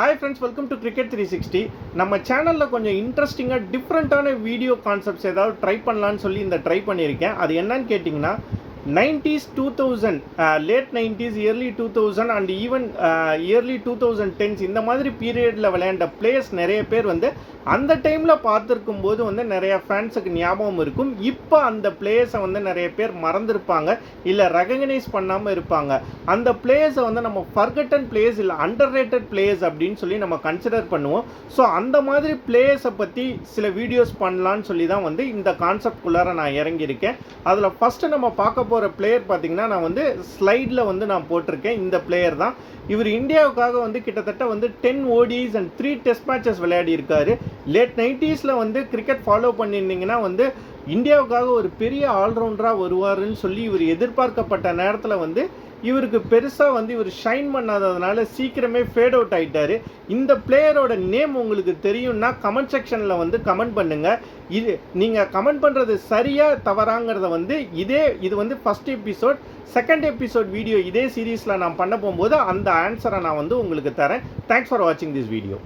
Hi friends, welcome to Cricket 360. நம்ம சேனல்ல கொஞ்சம் இன்ட்ரெஸ்டிங்கா டிஃபரண்டான வீடியோ கான்செப்ட்ஸ் ஏதாவது ட்ரை பண்ணலாம்னு சொல்லி இந்த ட்ரை பண்ணியிருக்கேன். அது என்னன்னு கேட்டிங்கன்னா 90s 2000 late 90s early 2000 and even early 2010s இந்த மாதிரி பீரியடில் விளையாண்ட பிளேயர்ஸ் நிறைய பேர் வந்து அந்த டைமில் பார்த்துருக்கும் போது வந்து நிறைய ஃபேன்ஸுக்கு ஞாபகம் இருக்கும். இப்போ அந்த பிளேயர்ஸை வந்து நிறைய பேர் மறந்துருப்பாங்க, இல்லை ரெகக்னைஸ் பண்ணாமல் இருப்பாங்க. அந்த பிளேயர்ஸை வந்து நம்ம ஃபர்கட்டன் பிளேயர்ஸ் இல்லை அண்டர் ரேட்டட் பிளேயர்ஸ் அப்படின்னு சொல்லி நம்ம கன்சிடர் பண்ணுவோம். ஸோ அந்த மாதிரி பிளேயர்ஸை பற்றி சில வீடியோஸ் பண்ணலான்னு சொல்லி தான் வந்து இந்த கான்செப்ட்குள்ளார நான் இறங்கியிருக்கேன். அதில் ஃபஸ்ட்டு நம்ம பார்க்க போகிற பிளேயர் பார்த்தீங்கன்னா நான் வந்து ஸ்லைடில் வந்து நான் போட்டிருக்கேன். இந்த பிளேயர் தான். இவர் இந்தியாவுக்காக வந்து கிட்டத்தட்ட வந்து 10 ODIs அண்ட் 3 டெஸ்ட் மேட்சஸ் விளையாடி இருக்காரு. லேட் 90s வந்து கிரிக்கெட் ஃபாலோ பண்ணியிருந்தீங்கன்னா வந்து இந்தியாவுக்காக ஒரு பெரிய ஆல்ரவுண்டராக வருவாருன்னு சொல்லி இவர் எதிர்பார்க்கப்பட்ட நேரத்தில் வந்து இவருக்கு பெருசாக வந்து இவர் ஷைன் பண்ணாததுனால சீக்கிரமே ஃபேட் அவுட் ஆகிட்டார். இந்த பிளேயரோட நேம் உங்களுக்கு தெரியும்னா கமெண்ட் செக்ஷனில் வந்து கமெண்ட் பண்ணுங்கள். இது நீங்கள் கமெண்ட் பண்ணுறது சரியாக தவறாங்கிறத வந்து இது வந்து first episode, second episode video இதே சீரீஸில் நான் பண்ண போகும்போது அந்த ஆன்சரை நான் வந்து உங்களுக்கு தரேன். தேங்க்ஸ் ஃபார் வாட்சிங் திஸ் வீடியோ.